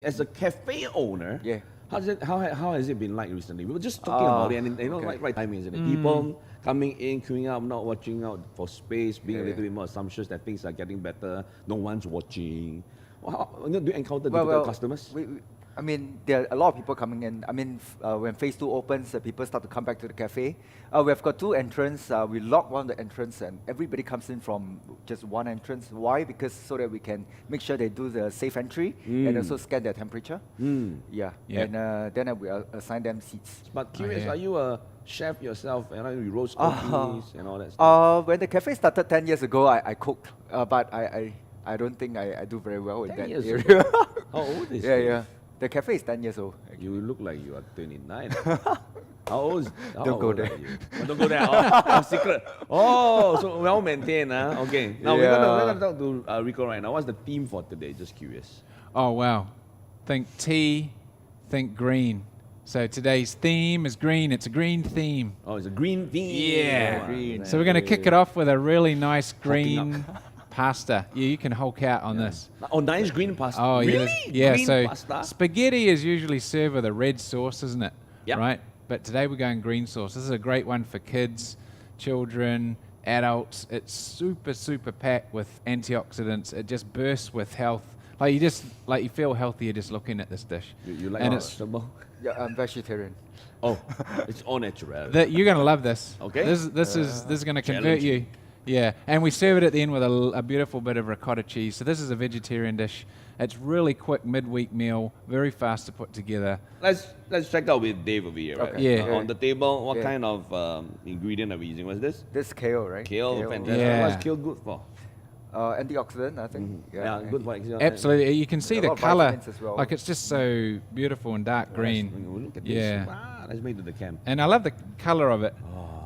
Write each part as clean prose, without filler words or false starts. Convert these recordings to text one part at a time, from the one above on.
As a cafe owner, Yeah. how has it been like recently? We were just talking about it, and right timing, isn't it? People coming in, queuing up, not watching out for space, being a little bit more assumptions that things are getting better. No one's watching. Do you encounter difficult customers? I mean, there are a lot of people coming in. I mean, when phase 2 opens, people start to come back to the cafe. We've got 2 entrances. We lock one of the entrance, and everybody comes in from just one entrance. Why? Because so that we can make sure they do the safe entry and also scan their temperature. Yeah. And then we assign them seats. But curious, are you a chef yourself? And you roast cookies and all that stuff? When the cafe started 10 years ago, I cooked, but I don't think I do very well in that area. How old is Yeah. The cafe is 10 years old. Actually. You look like you are 29. How old is Don't go there. Don't go there. Secret. Oh, so well maintained. Okay. Now we're gonna talk to Ricco right now. What's the theme for today? Just curious. Oh, wow. Think tea, think green. So today's theme is green. It's a green theme. Oh, it's a green theme. Yeah. Green. So we're going to kick it off with a really nice green pasta. Yeah, you can Hulk out on this. Oh, nice green pasta. Oh, really? Yeah. Green So pasta? spaghetti is usually served with a red sauce, isn't it? Yep. Right? But today we're going green sauce. This is a great one for kids, children, adults. It's super, super packed with antioxidants. It just bursts with health. You feel healthier just looking at this dish. You like and vegetable? Yeah, I'm vegetarian. Oh, it's all natural. You're going to love this. Okay. This is going to convert challenging. you. Yeah, and we serve it at the end with a beautiful bit of ricotta cheese. So this is a vegetarian dish. It's really quick midweek meal, very fast to put together. Let's check out with Dave over here. Right? Okay. Yeah. On the table, what kind of ingredient are we using? What's this? This kale, right? Kale, fantastic. Yeah. What's kale good for? Antioxidant, I think. Yeah, good for example. Absolutely, you can see A the lot of color. vitamins as well. Like it's just so beautiful and dark green. Look at this. Yeah. Wow, let's make it to the camp. And I love the color of it.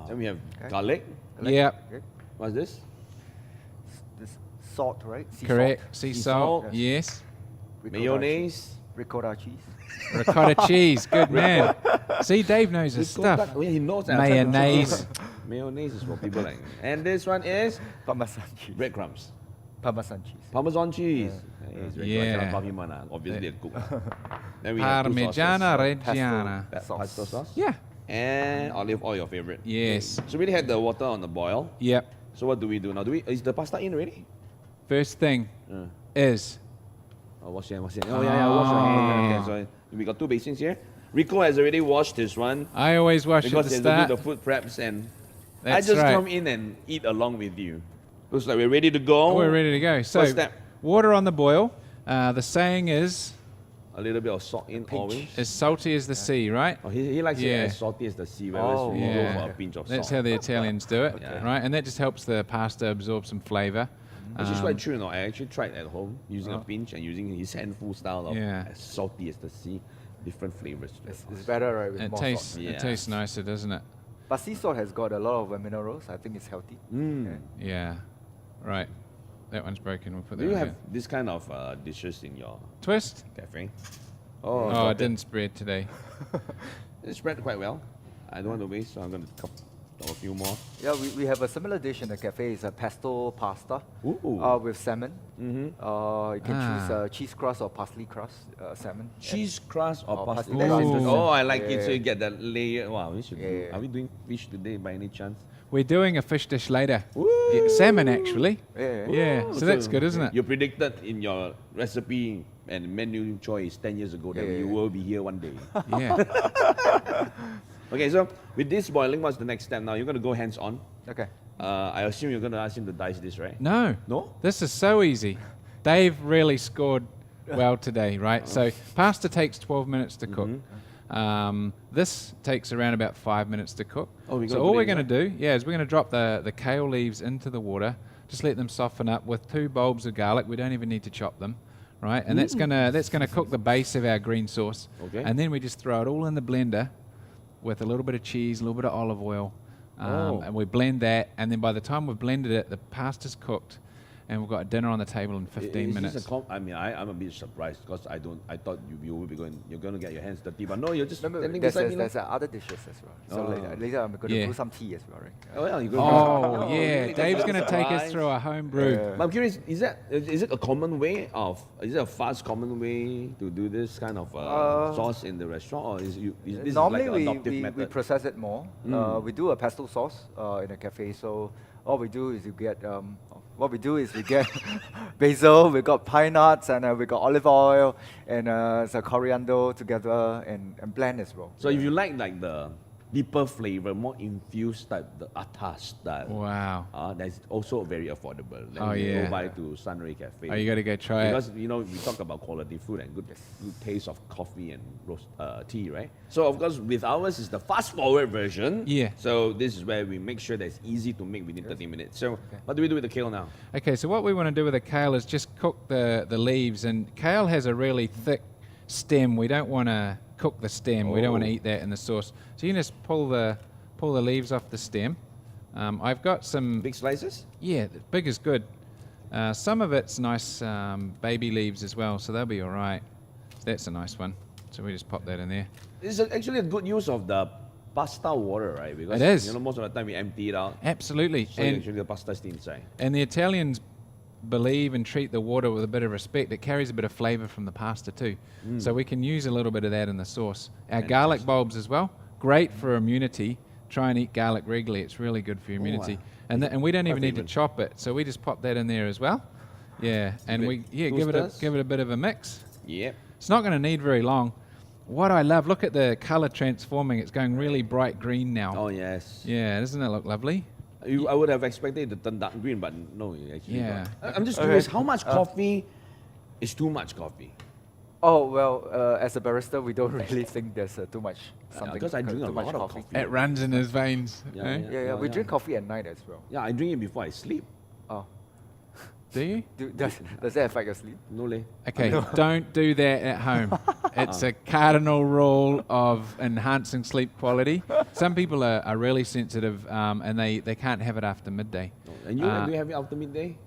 Then we have garlic. Yeah, Okay. What's this? This salt, right? Sea correct. Salt. Sea Sea salt, salt. yes. Ricotta Mayonnaise. cheese. Ricotta cheese. Ricotta cheese, good man. See, Dave knows his Ricotta- stuff. Oh, yeah, he knows that. Mayonnaise. Mayonnaise is for people like. And this one is Parmesan cheese. breadcrumbs. Parmesan cheese. Parmesan cheese. Yeah. Obviously, a cook. Then we have two Parmigiana sauces. Reggiana. Pesto sauce. Yeah. And olive oil, your favorite. Yes. So we already had the water on the boil. Yep. So what do we do now? Is the pasta in already? First thing is Wash your hand. Oh yeah, wash your hand. Okay, so we got 2 basins here. Rico has already washed his one I always wash at because the he has to start. do the food preps, and That's I just right. come in and eat along with you. Looks like we're ready to go. We're ready to go. So First step. water on the boil. The saying is A little bit of salt in always. as salty as the sea, right? Oh, he likes it Yeah. as salty as the sea, whereas we go for a pinch of That's salt. how the Italians do it, Okay. right? And that just helps the pasta absorb some flavor. Which is quite true. I actually tried at home using a pinch and using his handful style of Yeah. as salty as the sea, different flavors. It's better, right? With It more tastes salt. Yeah. it tastes nicer, doesn't it? But sea salt has got a lot of minerals. I think it's healthy. Yeah. Right. That one's broken. We'll put that Do you on have here. this kind of dishes in your Twist? cafe? Oh, got it didn't spread today. It spread quite well. I don't want to waste, so I'm going to cut a few more. Yeah, we have a similar dish in the cafe. It's a pesto pasta Ooh. with salmon. You can choose cheese crust or parsley crust salmon. Cheese crust or Or pasta? parsley That's crust. interesting. Ooh. Oh, I like it. Yeah. So you get that layer. Wow, we should do. Yeah. Are we doing fish today by any chance? We're doing a fish dish later. Woo! Yeah, salmon, actually. Yeah. Yeah, so that's good, isn't it? You predicted in your recipe and menu choice 10 years ago that Yeah. you will be here one day. Yeah. Okay, so with this boiling, what's the next step now? You're going to go hands on. Okay. I assume you're going to ask him to dice this, right? No. No? This is so easy. Dave really scored well today, right? So pasta takes 12 minutes to cook. This takes around about 5 minutes to cook. Oh, we gotta so put all it we're in going to do, is we're going to drop the kale leaves into the water. Just let them soften up with 2 bulbs of garlic. We don't even need to chop them, right? And that's gonna cook the base of our green sauce. Okay. And then we just throw it all in the blender with a little bit of cheese, a little bit of olive oil, and we blend that. And then by the time we've blended it, the pasta's cooked. and we've got dinner on the table in 15 Is minutes. this I'm a bit surprised because I thought you would be you're going to get your hands dirty, but no, you're just standing beside me. There's other dishes as well. So later I'm going to brew some tea as well, right? Oh, yeah, you're going Oh, to yeah. really? Dave's That's going to a take us surprise. through a home brew. But I'm curious, is it a common way is it a fast common way to do this kind of sauce in the restaurant, or is this Normally like an adoptive we method? process it more. We do a pesto sauce in a cafe. So all we do is we get basil, we got pine nuts, and we got olive oil and some coriander together and blend as well. So if you like the deeper flavor, more infused type, the atas style. Wow. That's also very affordable. Then Oh, you yeah. go by to Sunray Cafe. Oh, you got to go try Because it. we talk about quality food and good taste of coffee and roast tea, right? So of course, with ours is the fast forward version. Yeah. So this is where we make sure that it's easy to make within 30 minutes. So what do we do with the kale now? Okay, so what we want to do with the kale is just cook the leaves. And kale has a really thick stem. We don't want to cook the stem. We don't want to eat that in the sauce. So you can just pull the leaves off the stem. I've got some Big slices? Yeah, big is good. Some of it's nice baby leaves as well, so they'll be all right. That's a nice one. So we just pop that in there. This is actually a good use of the pasta water, right? Because It is. most of the time we empty it out. Absolutely. So actually the pasta is still inside. And the Italians believe and treat the water with a bit of respect. It carries a bit of flavour from the pasta too. So we can use a little bit of that in the sauce. Our garlic bulbs as well, great for immunity. Try and eat garlic regularly. It's really good for your immunity. And we don't even need to chop it. So we just pop that in there as well. Yeah, and give it a bit of a mix. Yep. It's not going to need very long. What I love, look at the colour transforming. It's going really bright green now. Oh yes. Yeah, doesn't it look lovely? I would have expected it to turn dark green, but no, it actually Yeah. not. I'm just curious, how much coffee is too much coffee? Oh well, as a barista, we don't really think there's too much something. Because I drink a too much lot of coffee. It runs in his veins. Yeah, eh? Yeah, we drink coffee at night as well. Yeah, I drink it before I sleep. Oh, Do you? does that affect your sleep? No leh. Okay, don't do that at home. It's a cardinal rule of enhancing sleep quality. Some people are really sensitive and they can't have it after midday. No. And you, do you have it after midday?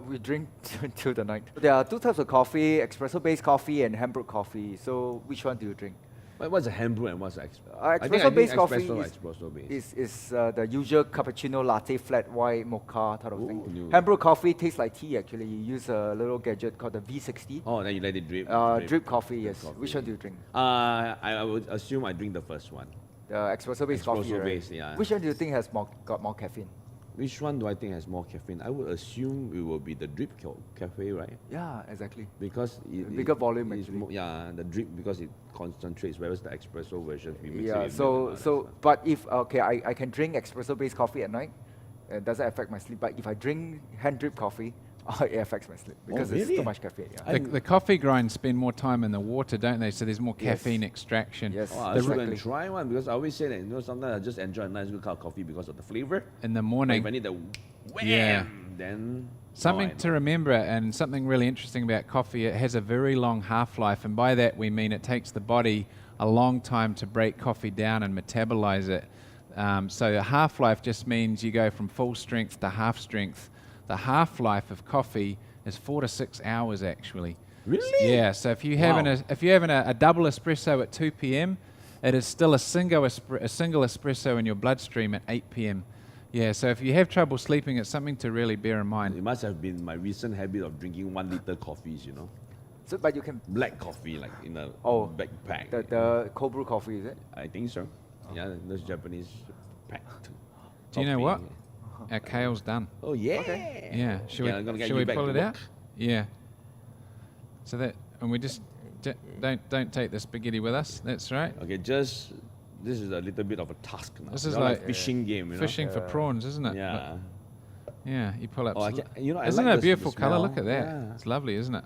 We drink till the night. There are two types of coffee: espresso-based coffee and hand brewed coffee. So which one do you drink? What's a hand brew and what's espresso? Espresso-based coffee espresso based. is the usual cappuccino, latte, flat white, mocha type of Ooh, thing. new. Hand brewed coffee tastes like tea actually. You use a little gadget called the V60. Oh, then you let it drip. Drip coffee, yes. Which one do you drink? I would assume I drink the first one. The espresso-based coffee, right? Espresso-based, yeah. Which one do you think has got more caffeine? Which one do I think has more caffeine? I would assume it will be the drip cafe, right? Yeah, exactly. Because Bigger volume, it's actually. the drip because it concentrates, whereas the espresso version we mix it Yeah. with So but if I can drink espresso-based coffee at night, it doesn't affect my sleep. But if I drink hand drip coffee, it affects my sleep because it's really? too much caffeine. Yeah. The coffee grinds spend more time in the water, don't they? So there's more caffeine extraction. Yes. Oh, I The should go re- and try one because I always say that sometimes I just enjoy a nice good cup of coffee because of the flavor. In the But morning. if I need the wham, Yeah. then Something to remember, and something really interesting about coffee, it has a very long half-life, and by that we mean it takes the body a long time to break coffee down and metabolize it. So the half-life just means you go from full strength to half strength. The half-life of coffee is 4 to 6 hours actually. Really? Yeah. So if you're having a double espresso at 2 p.m., it is still a single espresso in your bloodstream at 8 p.m. Yeah. So if you have trouble sleeping, it's something to really bear in mind. It must have been my recent habit of drinking 1 liter coffees, So, but you can black coffee like in a backpack. the cold brew coffee, is it? I think so. Yeah, those Japanese packed. Do you know what? coffee. Our kale's done. Oh yeah. Okay. Yeah. Should I'm gonna get we you back pull to it work. out? Yeah. So that, and we just don't take the spaghetti with us. That's right. Okay, this is a little bit of a task now. This is Not like a fishing game, Fishing for prawns, isn't it? Yeah. Yeah. You pull up. Oh, I some- can, I Isn't like it a the beautiful colour? Look smell. at that. Yeah. It's lovely, isn't it?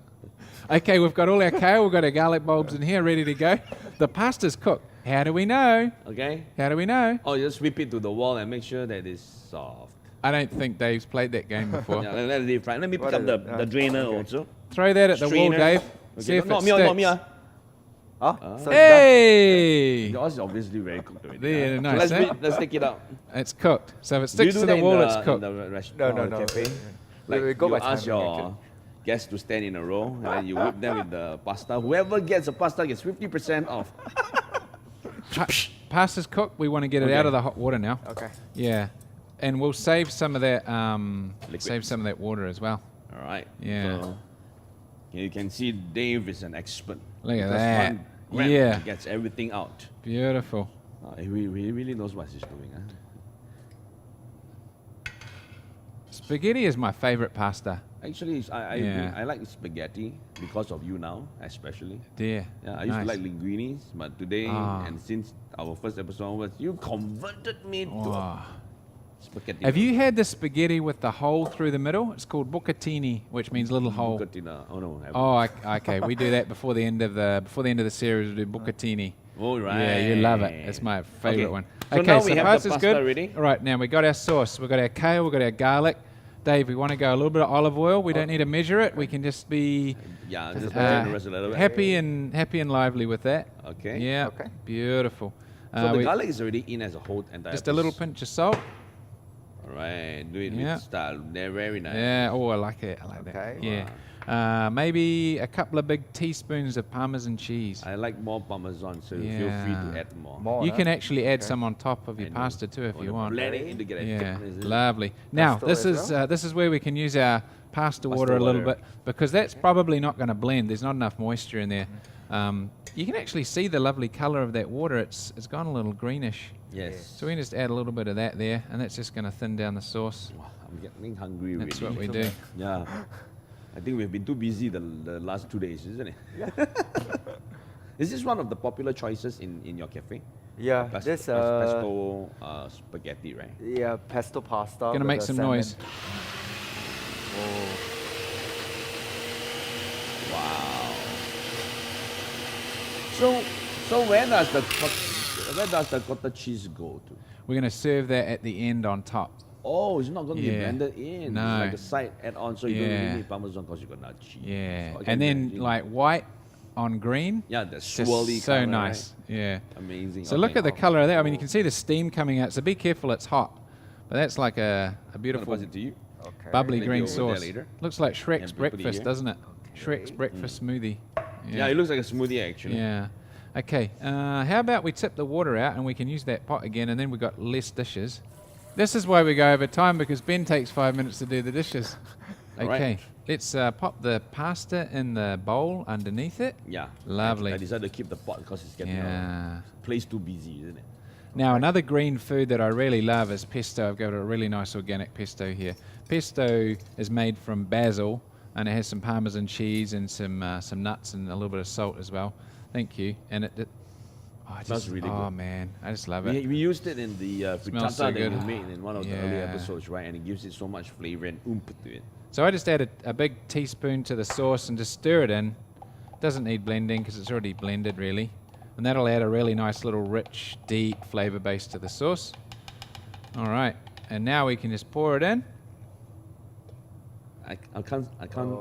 Okay, we've got all our kale. We've got our garlic bulbs in here, ready to go. The pasta's cooked. How do we know? Okay. How do we know? Oh, you just whip it to the wall and make sure that it's soft. I don't think Dave's played that game before. Yeah, let it deep fry. Let me pick What up is the, it? the drainer Okay. also. Throw that at the wall, Strainer. Dave. Okay, See if not it me, sticks. not me. So it's done. Hey! Yours is obviously very cooked already. There, So nice, let's take it out. It's cooked. So if it Do you sticks do to that the wall, in it's in cooked. the restaurant No. cafe? Like we go you by ask timing, your actually. guests to stand in a row, and then you whip them with the pasta. Whoever gets the pasta gets 50% off. Pasta's cooked. We want to get it out of the hot water now. Okay. Yeah, and we'll save some of that. Liquid. Save some of that water as well. All right. Yeah. So you can see Dave is an expert. Look at Because that. one grab, Yeah. he gets everything out. Beautiful. He really knows what he's doing. Huh? Spaghetti is my favorite pasta. Actually, I Yeah. I like spaghetti because of you now, especially. Dear. Yeah, I used to Nice. like linguinis, but today and since our first episode onwards, you converted me to Wow. spaghetti. Have you had the spaghetti with the hole through the middle? It's called bucatini, which means little hole. Bucatini. Oh no. I haven't. Oh, okay. We do that before the end of the series. We do bucatini. All right. Yeah, you love it. It's my favorite Okay. one. So Okay, now so we have pasta's the pasta good. ready. All right, now we got our sauce. We got our kale. We got our garlic. Dave, we want to go a little bit of olive oil. We don't need to measure it. We can just be Yeah, just uh, generous a little bit. happy and lively with that. Okay. Yeah. Okay. Beautiful. So the we- garlic is already in as a whole entire. just a little piece. pinch of salt. All right, do it Yeah. with style. They're very nice. Yeah. Oh, I like it. I like that. Okay. Yeah. Maybe a couple of big teaspoons of Parmesan cheese. I like more parmesan, so feel free Yeah. to add more. More. You huh? can actually add Okay. some on top of your And pasta too if you want. Blend it in to get a Yeah, thickness. lovely. Now Pesto this as is this is where we can use our pasta water a little water. bit because that's probably not going to blend. There's not enough moisture in there. You can actually see the lovely color of that water. It's gone a little greenish. Yes. So we can just add a little bit of that there, and that's just going to thin down the sauce. Wow, I'm getting hungry That's already. what we do. Yeah. I think we've been too busy the last 2 days, isn't it? Is this one of the popular choices in your cafe? Yeah, this pesto spaghetti, right? yeah, pesto pasta. Gonna with make the some salmon. noise. Oh. Wow. So where does the cottage cheese go to? We're going to serve that at the end on top. Oh, it's not going to be Yeah. blended in. No. It's like a side add-on, so you don't Yeah. really need parmesan because you got nut cheese. Yeah, So I can and then imagine. like white on green. yeah, the Just swirly so colour, nice. right? Yeah. Amazing. So Okay. look at the color of that. I mean, you can see the steam coming out. So be careful, it's hot. But that's like a I'm gonna beautiful pass it to you. Okay. bubbly Maybe green over there sauce. later. Looks like Shrek's Yeah, put it breakfast, here. doesn't it? Shrek's breakfast smoothie. Yeah, it looks like a smoothie actually. Yeah. Okay. How about we tip the water out and we can use that pot again, and then we've got less dishes. This is why we go over time because Ben takes 5 minutes to do the dishes. All right. Okay. Let's pop the pasta in the bowl underneath it. Yeah. Lovely. I decided to keep the pot because it's getting Yeah. place too busy, isn't it? Now, another green food that I really love is pesto. I've got a really nice organic pesto here. Pesto is made from basil, and it has some Parmesan cheese and some nuts and a little bit of salt as well. Thank you. And it Smells really oh good. man, I just love it. We used it in the Smells frittata so that good. you made in one of the early Yeah. episodes, right? And it gives it so much flavor and oomph to it. So I just add a big teaspoon to the sauce and just stir it in. Doesn't need blending because it's already blended really. And that'll add a really nice little rich, deep flavor base to the sauce. All right, and now we can just pour it in. I can't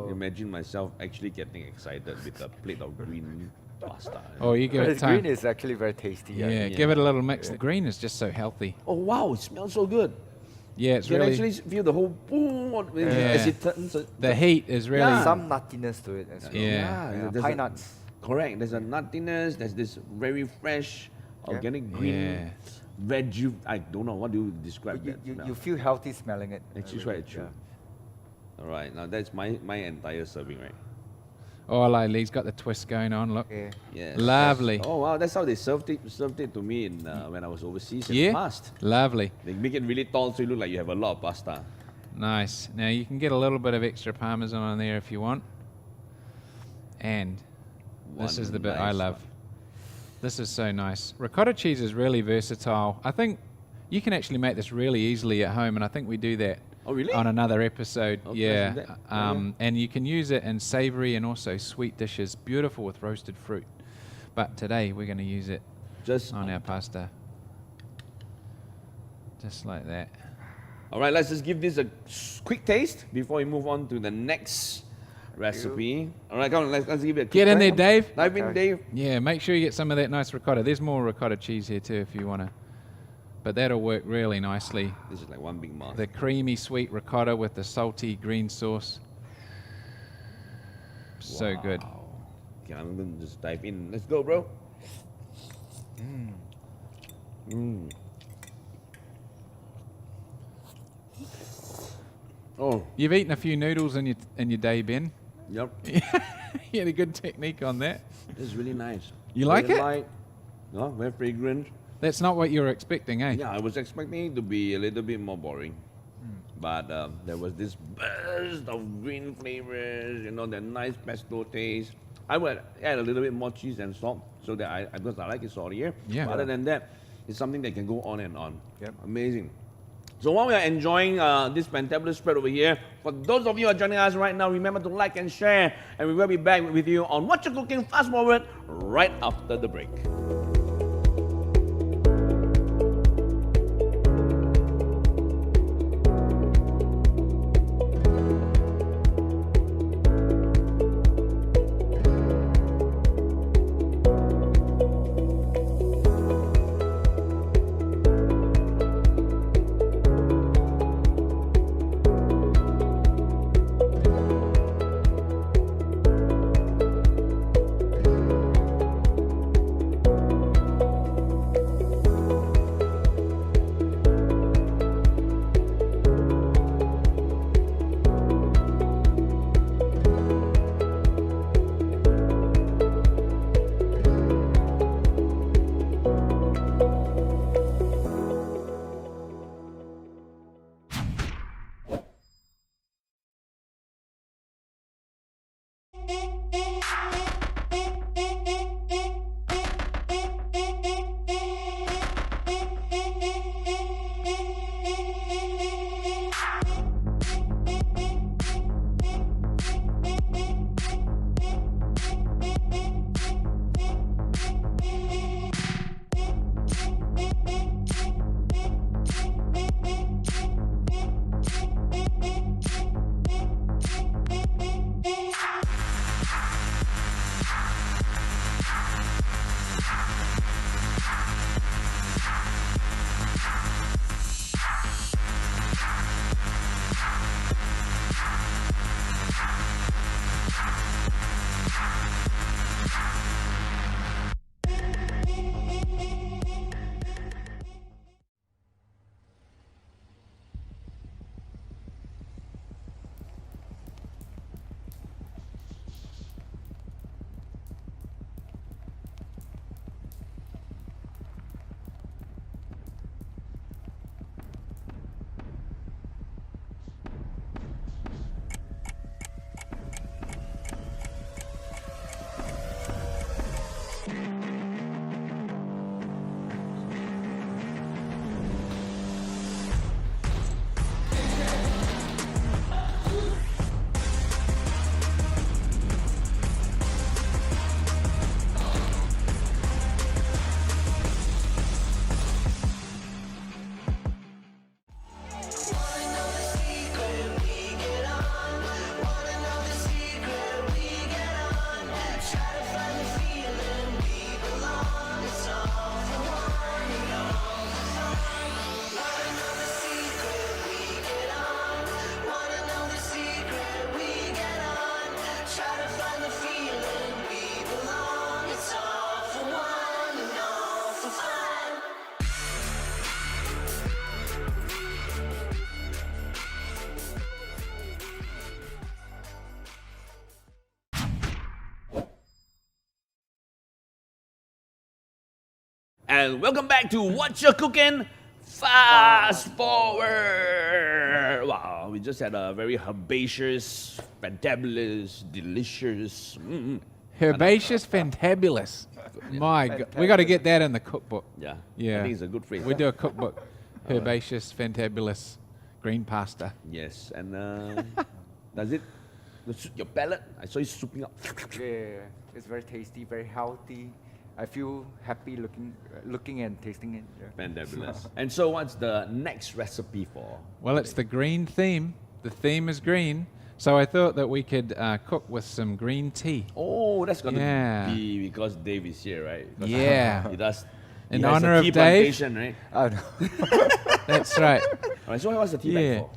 imagine myself actually getting excited with a plate of green pasta. Oh, you give it This time. green is actually very tasty. Yeah, Yeah. give it a little mix. The green is just so healthy. Oh wow, it smells so good. Yeah, it's You can really actually feel the whole boom as it turns. the heat is really Yeah. Some nuttiness to it as well. Yeah. there's Pine a- nuts. Correct. There's a nuttiness. There's this very fresh, organic green Yeah. veggie. I don't know what do you describe You, that you, smell. you feel healthy smelling it. Actually, quite true. All right, now that's my entire serving, right? oh, like he's got the twist going on. Look, Okay. Yes. Lovely. Oh wow, that's how they served it to me in when I was overseas in Yeah? the past. lovely, They make it really tall so you look like you have a lot of pasta. nice. Now you can get a little bit of extra Parmesan on there if you want. And this One is the bit I nice love. one. This is so nice. Ricotta cheese is really versatile. I think you can actually make this really easily at home, and I think we do that Oh really? on another episode. Okay, yeah. let's do that. Yeah. And you can use it in savory and also sweet dishes. Beautiful with roasted fruit. But today we're going to use it Just on our pasta. Just like that. all right. Let's just give this a quick taste before we move on to the next recipe. All right, come on. Let's give it a quick Get in there, try. Dave. Dive in, Okay. Dave. Yeah, make sure you get some of that nice ricotta. There's more ricotta cheese here too if you want to but that'll work really nicely. This is like one big mouth. The creamy sweet ricotta with the salty green sauce. So good. Okay, I'm going to just dive in. Let's go, bro. Oh, You've eaten a few noodles in your day, Ben. yep. You had a good technique on that. It's really nice. You like Very it? light, no, very fragrant. That's not what you were expecting, eh? Yeah, I was expecting it to be a little bit more boring. But there was this burst of green flavors, you know, that nice pesto taste. I would add a little bit more cheese and salt so that because I like it saltier. Yeah. But other than that, it's something that can go on and on. Yep. Amazing. So while we are enjoying this fantabulous spread over here, for those of you who are joining us right now, remember to like and share, and we will be back with you on Wot'cha Cooking Fast Forward right after the break. And welcome back to Wot'cha Cooking Fast Forward. Wow, we just had a very herbaceous, fantabulous, delicious. Herbaceous fantabulous. My God, we got to get that in the cookbook. Yeah, Yeah. I think it's a good phrase. We do a cookbook. Herbaceous fantabulous green pasta. Yes, and does it suit your palate? I saw you souping up. Yeah, it's very tasty, very healthy. I feel happy looking and tasting it. Yeah. Fantabulous. And so, what's the next recipe for? Well, it's the green theme. The theme is green. So I thought that we could cook with some green tea. Oh, that's gonna Yeah. be because Dave is here, right? Because Yeah. he does in He has honor a of tea Dave. plantation, right? That's right. All right, so what's the tea Yeah. bag for?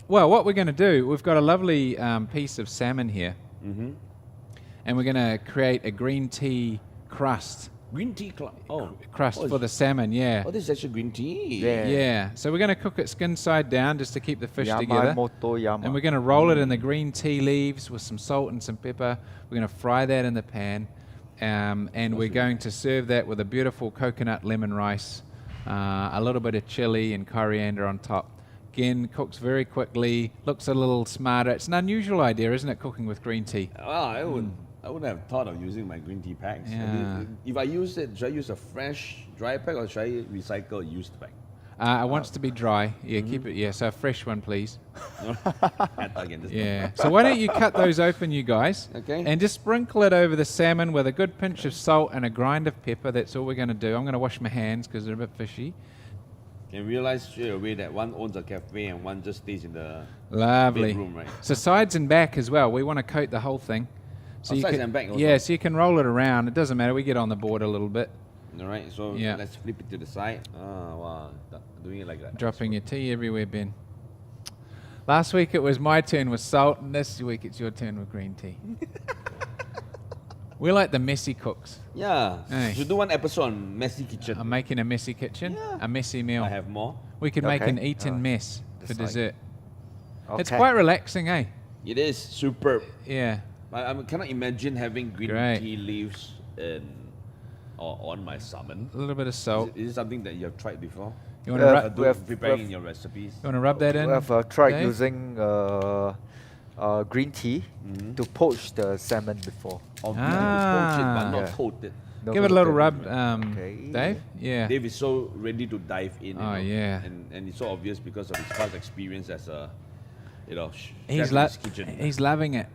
Well, what we're going to do, we've got a lovely piece of salmon here, and we're going to create a green tea crust. Green tea club. Oh, Crust oh, for the salmon, yeah. oh, this is actually green tea. Yeah. Yeah. So we're going to cook it skin side down just to keep the fish together. Yamamoto Yama. And we're going to roll it in the green tea leaves with some salt and some pepper. We're going to fry that in the pan. And we're going to serve that with a beautiful coconut lemon rice, a little bit of chili and coriander on top. Again, cooks very quickly, looks a little smarter. It's an unusual idea, isn't it, cooking with green tea? Well, I wouldn't have thought of using my green tea packs. I mean, if I use it, should I use a fresh, dry pack or should I recycle a used pack? I want it to be dry. Yeah, keep it. Yeah, so a fresh one, please. Again, this Yeah. So why don't you cut those open, you guys? Okay. And just sprinkle it over the salmon with a good pinch of salt and a grind of pepper. That's all we're going to do. I'm going to wash my hands because they're a bit fishy. Can realize straight away that one owns a cafe and one just stays in the Lovely. bedroom, right? So sides and back as well. We want to coat the whole thing. So you sides can, and back also? Yeah, so you can roll it around. It doesn't matter. We get on the board a little bit. All right, so Yeah. let's flip it to the side. Oh, wow, doing it like that. Dropping your tea everywhere, Ben. Last week it was my turn with salt, and this week it's your turn with green tea. We're like the messy cooks. Yeah, Hey. should do one episode on messy kitchen. I'm making a messy kitchen, Yeah. a messy meal. I have more. We could make Okay. an eaten mess for Decide. dessert. It's Okay. quite relaxing, eh? It is superb. Yeah. I cannot imagine having green Great. tea leaves or on my salmon. A little bit of salt. Is it something that you have tried before? You want to rub, Do we have- preparing we have- in your recipes? you want to rub that in? We have tried Dave? using green tea to poach the salmon before. Or poach it, but not Yeah. coat it. No, Give it a no, little no, rub, Okay. Dave. Yeah. Dave is so ready to dive in. Oh, yeah. And it's so obvious because of his past experience as a, chef He's, in his kitchen. he's loving it.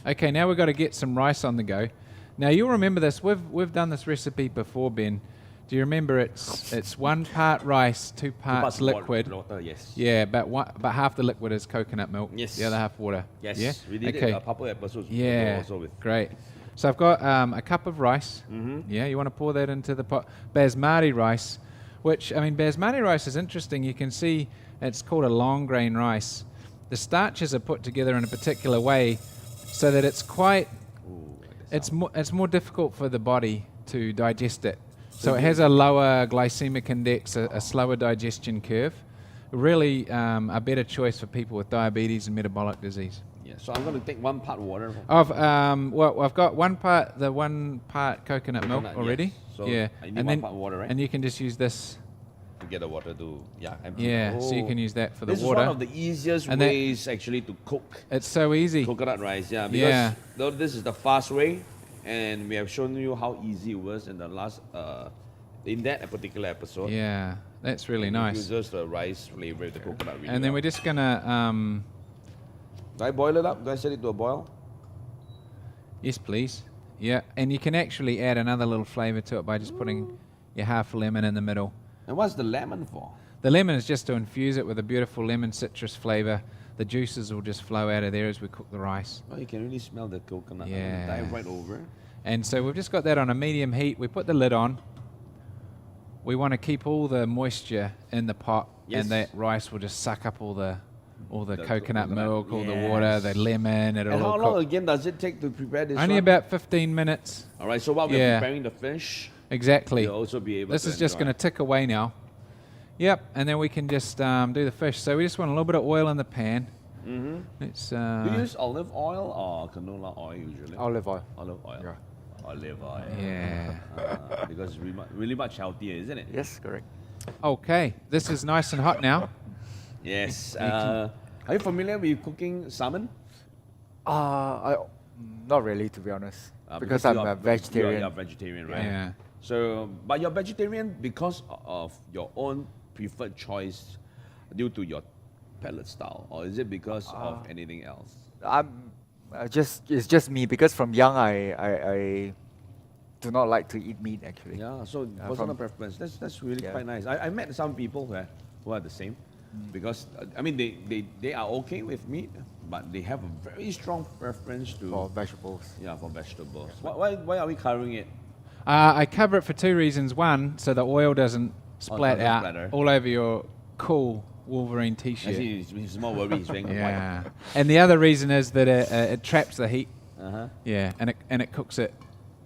Okay, now we've got to get some rice on the go. Now you'll remember this. We've done this recipe before, Ben. Do you remember? It's 1 part rice, 2 parts liquid. Water, yes. Yeah, about half the liquid is coconut milk. Yes. The other half water. Yes. Yeah. We did okay. it a couple of episodes ago Yeah. also with. Great. So I've got a cup of rice. Yeah, you want to pour that into the pot. Basmati rice, which, I mean, basmati rice is interesting. You can see it's called a long grain rice. The starches are put together in a particular way so that it's quite, it's more difficult for the body to digest it. So it has a lower glycemic index, a slower digestion curve. Really a better choice for people with diabetes and metabolic disease. Yeah. So I'm going to take 1 part water. Well, I've got 1 part coconut milk Coconut, already. yes. So yeah, I need and 1 part water, right? And you can just use this. To get the water to empty. Yeah, so you can use that for the this water. is one of the easiest And that- ways actually to cook It's so easy. coconut rice. Yeah, because Yeah. though this is the fast way, and we have shown you how easy it was in the last in that particular episode. Yeah, that's really It nice. uses the rice flavor with the coconut. Really And then well. we're just gonna, Do I boil it up? Do I set it to a boil? yes, please. Yeah, and you can actually add another little flavor to it by just putting your half lemon in the middle. And what's the lemon for? The lemon is just to infuse it with a beautiful lemon citrus flavor. The juices will just flow out of there as we cook the rice. Oh, you can really smell the coconut. Yeah. Dive right over. And so we've just got that on a medium heat. We put the lid on. We want to keep all the moisture in the pot, Yes. and that rice will just suck up all the The coconut milk, all the yes. water, the lemon. It'll And all how long cook. again does it take to prepare this Only one? about 15 minutes. All right, so while we're Yeah. preparing the fish, Exactly. you'll also be able This to is just enjoy. going to tick away now. Yep, and then we can just do the fish. So we just want a little bit of oil in the pan. Mm-hmm. Let's, Do you use olive oil or canola oil usually? Olive oil. Olive oil. Yeah. Olive oil. yeah. Because it's really much healthier, isn't it? Yes, correct. Okay, this is nice and hot now. Yes. Are you familiar with cooking salmon? Not really, to be honest, because you I'm are- a vegetarian. You're vegetarian, right? Yeah. So, but you're vegetarian because of your own preferred choice due to your palate style, or is it because of anything else? It's just me because from young I do not like to eat meat actually. Yeah, so personal from- preference. That's really Yeah. quite nice. I met some people who are the same, because I mean they are okay with meat, but they have a very strong preference to For vegetables. for vegetables. Why are we covering it? I cover it for two reasons. One, so the oil doesn't splat doesn't out splatter. all over your cool Wolverine I T-shirt. see he's more worried he's wearing Yeah. And the other reason is that it traps the heat. white. Uh-huh. Yeah, and it cooks it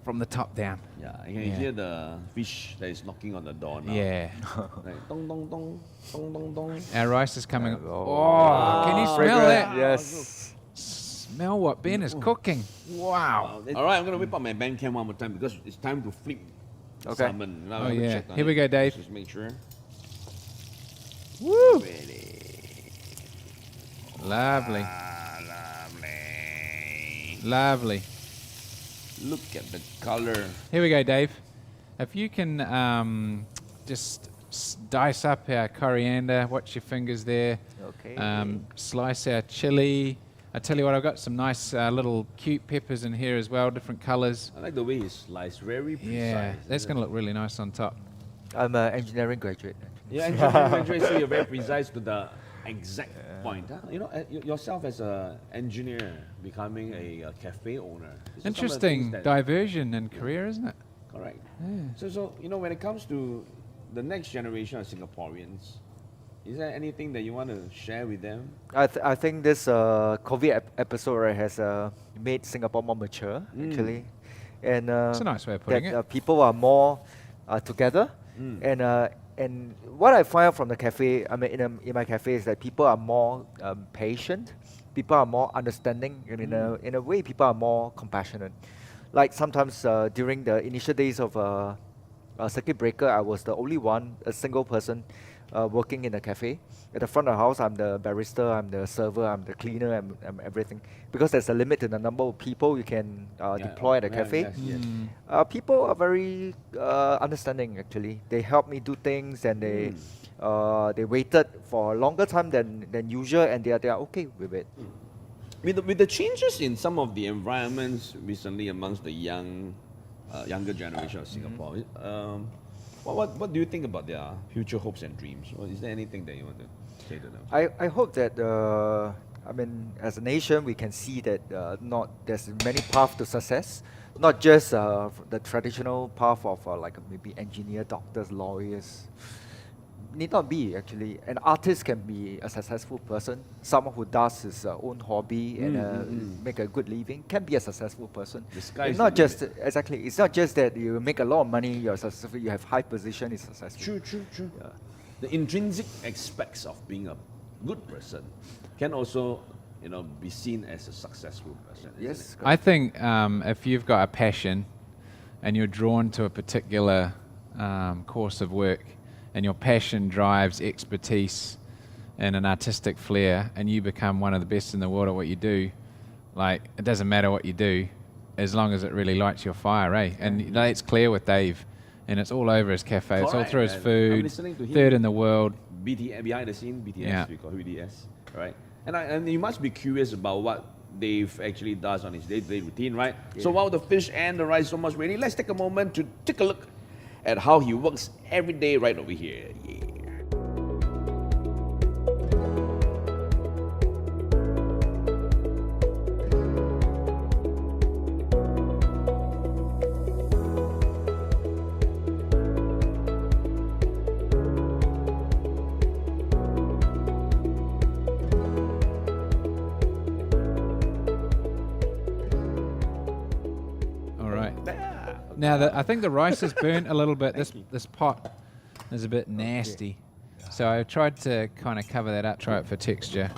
from the top down. Yeah, you can hear the fish that is knocking on the door now. Yeah. Like, dong, dong, dong, dong, dong, dong. Our rice is coming. Oh. Oh, can you smell Fragrant, that? yes. Smell what Ben is cooking. Wow. All right, I'm going to whip up my band cam one more time because it's time to flip the Okay. salmon. Now Oh, I'm gonna yeah. check on Here we it. go, Dave. Just make sure. Woo! Ready. Lovely. Lovely. Lovely. Look at the color. Here we go, Dave. If you can just dice up our coriander, watch your fingers there. Okay. Slice our chili. I tell you what, I've got some nice little cute peppers in here as well, different colors. I like the way it's sliced, very precise. Yeah, that's going to look really nice on top. I'm an engineering graduate. Yeah, engineering, so you're very precise to the exact point. Huh? You know, yourself as an engineer becoming a cafe owner. This is some of the Interesting things that- diversion in career, isn't it? Correct. Yeah. So you know, when it comes to the next generation of Singaporeans, is there anything that you want to share with them? I think this COVID episode right, has made Singapore more mature, actually. And That's a nice way of putting that it. people are more together. And what I find out from the cafe, I mean, in my cafe, is that people are more patient, people are more understanding, and in a way, people are more compassionate. Like sometimes during the initial days of circuit breaker, I was the only one, a single person, working in a cafe. At the front of the house, I'm the barista, I'm the server, I'm the cleaner, I'm everything. Because there's a limit to the number of people you can deploy at a cafe. Yes. People are very understanding, actually. They help me do things, and they waited for a longer time than usual, and they are okay with it. With the changes in some of the environments recently amongst the younger generation of Singapore, what do you think about their future hopes and dreams? Or is there anything that you want to say to them? I hope that I mean, as a nation, we can see that there's many paths to success, not just the traditional path of like maybe engineer, doctors, lawyers. Need not be, actually. An artist can be a successful person. Someone who does his own hobby and make a good living can be a successful person. The sky is It's not the just exactly. It's not just that you make a lot of money, you're successful. You have high position, is successful. True. Yeah. The intrinsic aspects of being a good person can also, be seen as a successful person. isn't Yes. it? I think if you've got a passion and you're drawn to a particular course of work, and your passion drives expertise and an artistic flair, and you become one of the best in the world at what you do, like, it doesn't matter what you do, as long as it really lights your fire, eh? And it's clear with Dave, and it's all over his cafe, it's all Correct, through his man. I'm food, listening to him. third in the world. behind the scene, BTS, Yeah. we call it BTS, right? And you must be curious about what Dave actually does on his day-to-day routine, right? So while the fish and the rice is almost ready, let's take a moment to take a look at how he works every day right over here. Yeah. All right. Now, I think the rice is burnt a little bit. This pot is a bit nasty. So I tried to kind of cover that up, try it for texture.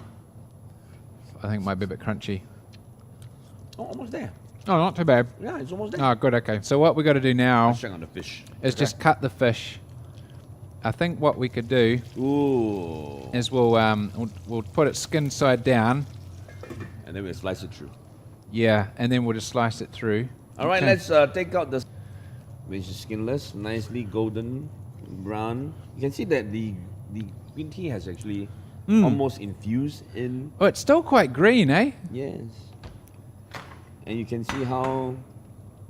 I think it might be a bit crunchy. Oh, almost there. Oh, not too bad. Yeah, it's almost there. Oh, good, okay. So what we got to do now Let's check on the fish. is just cut the fish. I think what we could do Ooh. is we'll put it skin side down. And then we'll slice it through. Yeah, and then we'll just slice it through. All right, Okay. let's take out the, which is skinless, nicely golden brown. You can see that the green tea has actually almost infused in. Oh, it's still quite green, eh? Yes. And you can see how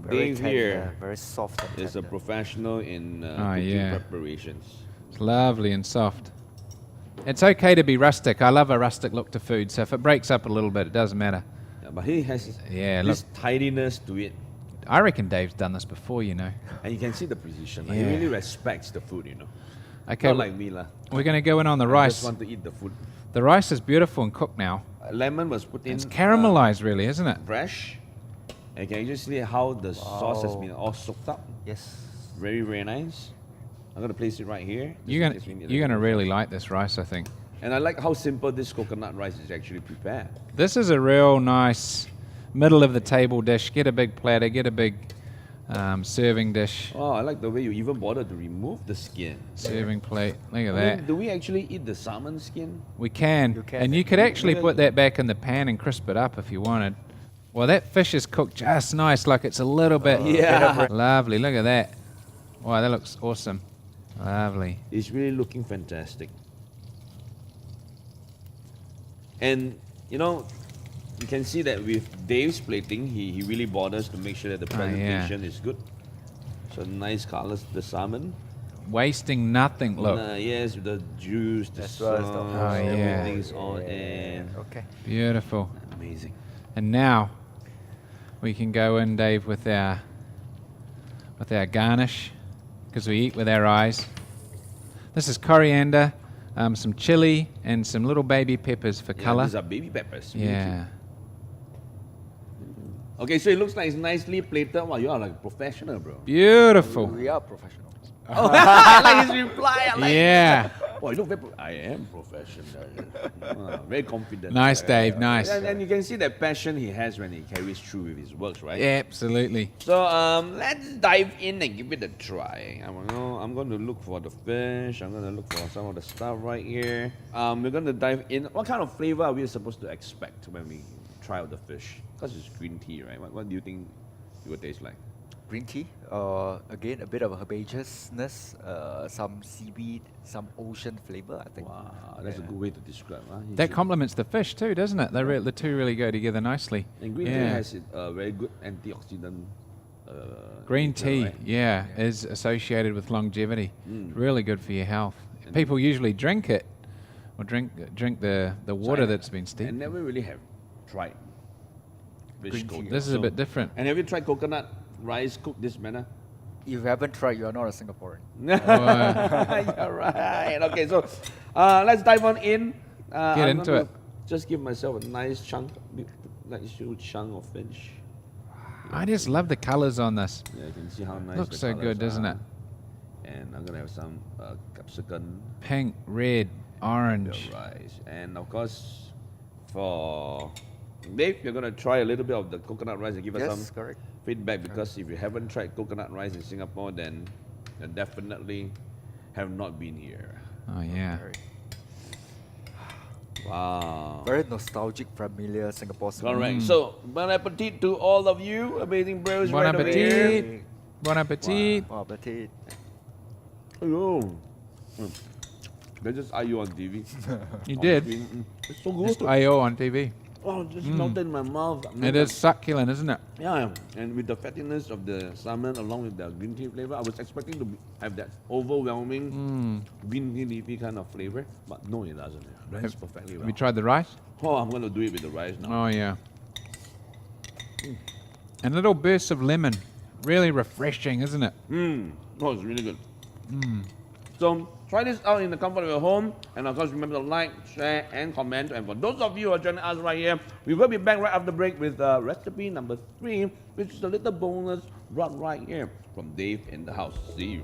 Very Dave tender, here very soft. And is a tender. professional in Oh, cooking yeah. preparations. It's lovely and soft. It's okay to be rustic. I love a rustic look to food, so if it breaks up a little bit, it doesn't matter. Yeah, but he has Yeah, this tidiness to it. I reckon Dave's done this before, you know. And you can see the precision. Like, he Yeah. really respects the food, you know. Okay, Not like me, lah. we're going to go in on the I rice. just want to eat the food. The rice is beautiful and cooked now. Lemon was put in. It's caramelized, really, isn't it? Fresh. And can you just see how the sauce has been all soaked up? Yes. Very, very nice. I'm gonna place it right here. You're gonna really like this rice, I think. And I like how simple this coconut rice is actually prepared. This is a real nice middle of the table dish. Get a big platter, get a big serving dish, Oh, I like the way you even bothered to remove the skin. serving plate. Look at I that. mean, do we actually eat the salmon skin? We can. You can. And you could actually Yeah. put that back in the pan and crisp it up if you wanted. Well, that fish is cooked just nice, like it's a little bit Yeah. lovely. Look at that. Wow, that looks awesome. Lovely. It's really looking fantastic. And, you know, you can see that with Dave's plating, he really bothers to make sure that the Oh, yeah. presentation is good. So nice colors, the salmon. Wasting nothing, look. Yes, with the juice, the As well as the- sauce, Oh, yeah. everything's all in. Okay. Beautiful. Amazing. And now we can go in, Dave, with our garnish, because we eat with our eyes. This is coriander, some chili, and some little baby peppers for Yeah, color. these are baby peppers. really Yeah. cute. Okay, so it looks like it's nicely plated. Wow, you are like a professional, bro. Beautiful. We are professionals. I like his reply. I like Yeah. Oh, you look very. I am professional. Very confident. Nice, Dave. Nice. And you can see that passion he has when he carries through with his works, right? Absolutely. So let's dive in and give it a try. I'm going to look for the fish. I'm going to look for some of the stuff right here. We're going to dive in. What kind of flavor are we supposed to expect when we try out the fish? Because it's green tea, right? What do you think it would taste like? Green tea, again, a bit of herbaceousness, some seaweed, some ocean flavor, I think. Wow, that's a good way to describe. Huh? That complements the fish too, doesn't it? The two really go together nicely. And green tea Yeah. has a very good antioxidant. Green nature, tea, right? yeah, is associated with longevity. Mm. Really good for your health. And- People usually drink it, or drink the water I- that's been I steeped. never really have tried fish Green tea. cooked. This is a bit different. And have you tried coconut rice cooked this manner? If you haven't tried, you are not a Singaporean. You're right. Okay, so let's dive on in. Get into gonna it. Just give myself a nice chunk, nice huge chunk of fish. I just love the colors on this. Yeah, you can see how nice. Looks the so good, colours doesn't are. it? And I'm gonna have some capsicum, Pink, red, the orange. rice, and of course, for Dave, you're gonna try a little bit of the coconut rice and give us Yes, some correct. feedback, because if you haven't tried coconut rice in Singapore, then you definitely have not been here. Oh yeah. Wow. Very nostalgic, familiar Singapore smell. Correct. So, bon appetit to all of you, amazing bros. Bon right over here. appetit. Bon appetit. Wow, but it, Hello. They just eye you on TV. You On did. screen. It's so Just good. IO on TV. Oh, it just melted in my mouth. It is succulent, isn't it? Yeah, and with the fattiness of the salmon along with the green tea flavor, I was expecting to have that overwhelming green tea leafy kind of flavor, but no, it doesn't. It blends perfectly Have well. you tried the rice? Oh, I'm going to do it with the rice now. Oh yeah. And little bursts of lemon. Really refreshing, isn't it? Oh, it's really good. So try this out in the comfort of your home, and of course remember to like, share, and comment. And for those of you who are joining us right here, we will be back right after the break with recipe number 3, which is a little bonus right here from Dave in the house. See you.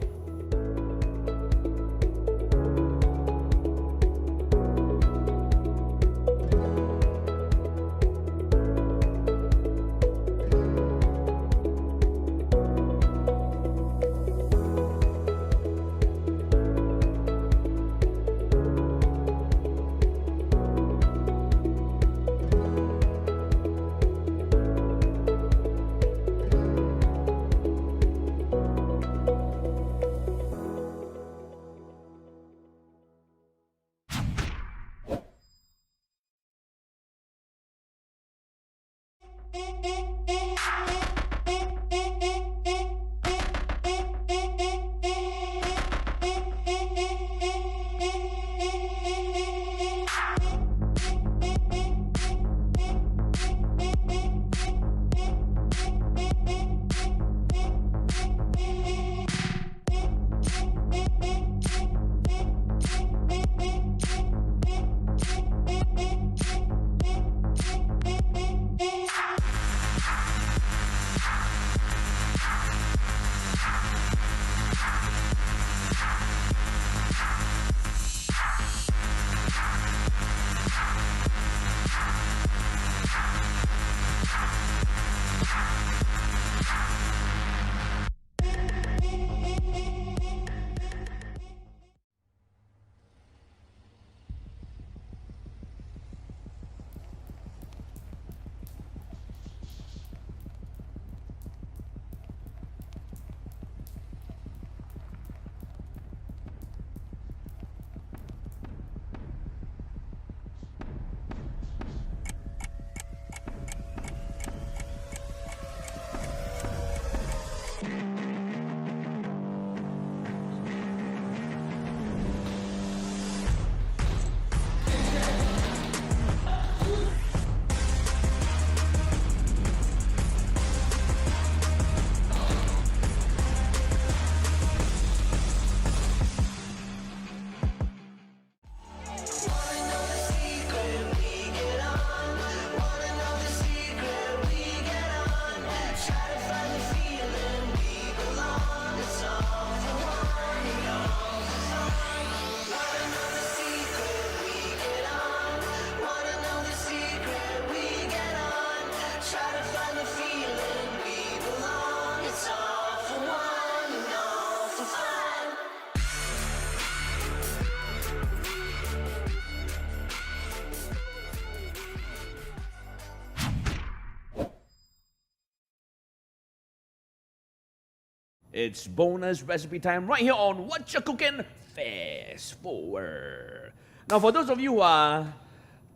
It's bonus recipe time right here on Wot'cha Cooking Fast Forward. Now, for those of you who are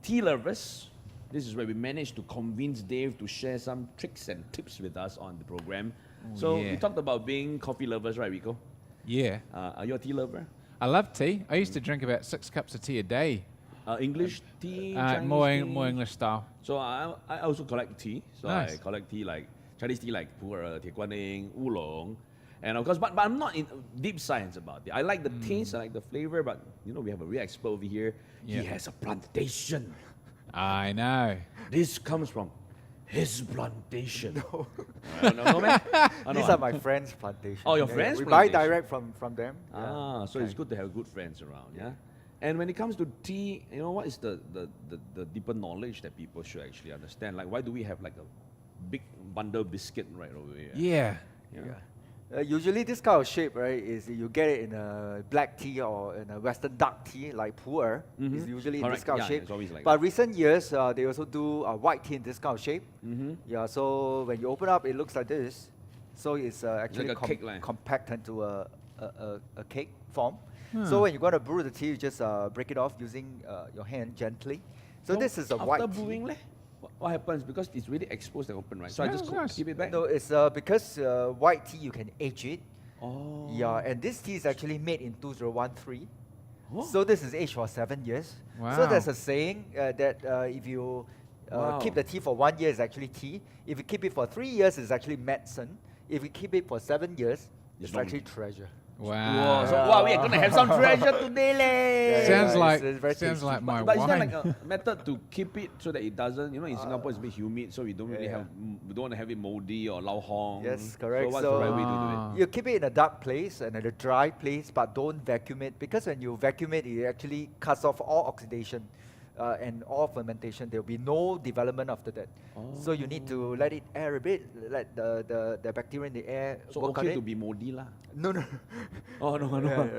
tea lovers, this is where we managed to convince Dave to share some tricks and tips with us on the program. We talked about being coffee lovers, right, Ricco? Yeah. Are you a tea lover? I love tea. I used to drink about 6 cups of tea a day. English tea, Chinese more tea? more English style. So I also collect tea. So Nice. I collect tea like Chinese tea like pu'er, tie guan ning, oolong. And of course, but I'm not in deep science about it. I like the taste, I like the flavor, but you know, we have a real expert over here. Yeah. He has a plantation. I know. This comes from his plantation. No, man? Oh, These no, are my friends' plantation. Oh, your friends' We buy plantation. direct from them. So it's good to have good friends around, yeah? And when it comes to tea, you know, what is the deeper knowledge that people should actually understand? Like, why do we have like a big bundle biscuit right over here? Yeah. Usually this kind of shape, right, is you get it in a black tea or in a Western dark tea, like pu'er. It's usually in this kind of shape. It's always like But recent years, they also do white tea in this kind of shape. Yeah, so when you open up, it looks like this. So it's actually like a cake line. compact into a cake form. So when you're going to brew the tea, you just break it off using your hand gently. So this is a white after tea. brewing, what happens? Because it's really exposed and open, right? So I just Smells nice. keep it back. No, it's because white tea, you can age it. Oh. Yeah, and this tea is actually made in 2013. Oh. So this is aged for 7 years. Wow. So there's a saying that if you Wow. keep the tea for 1 year, it's actually tea. If you keep it for 3 years, it's actually medicine. If you keep it for 7 years, it's long. actually treasure. Wow. Wow, so we're gonna have some treasure today, leh. Sounds Yeah, like it's very sounds tasty. like my But is there wine. like a method to keep it so that it doesn't, you know, in Singapore it's a bit humid, so we don't really we don't want to have it moldy or lao hong. Yes, correct. So what's So- the right way to do it? You keep it in a dark place and in a dry place, but don't vacuum it, because when you vacuum it, it actually cuts off all oxidation and all fermentation. There will be no development after that. So you need to let it air a bit, let the bacteria in the air So work on okay it. to be moldy lah. No. Oh no.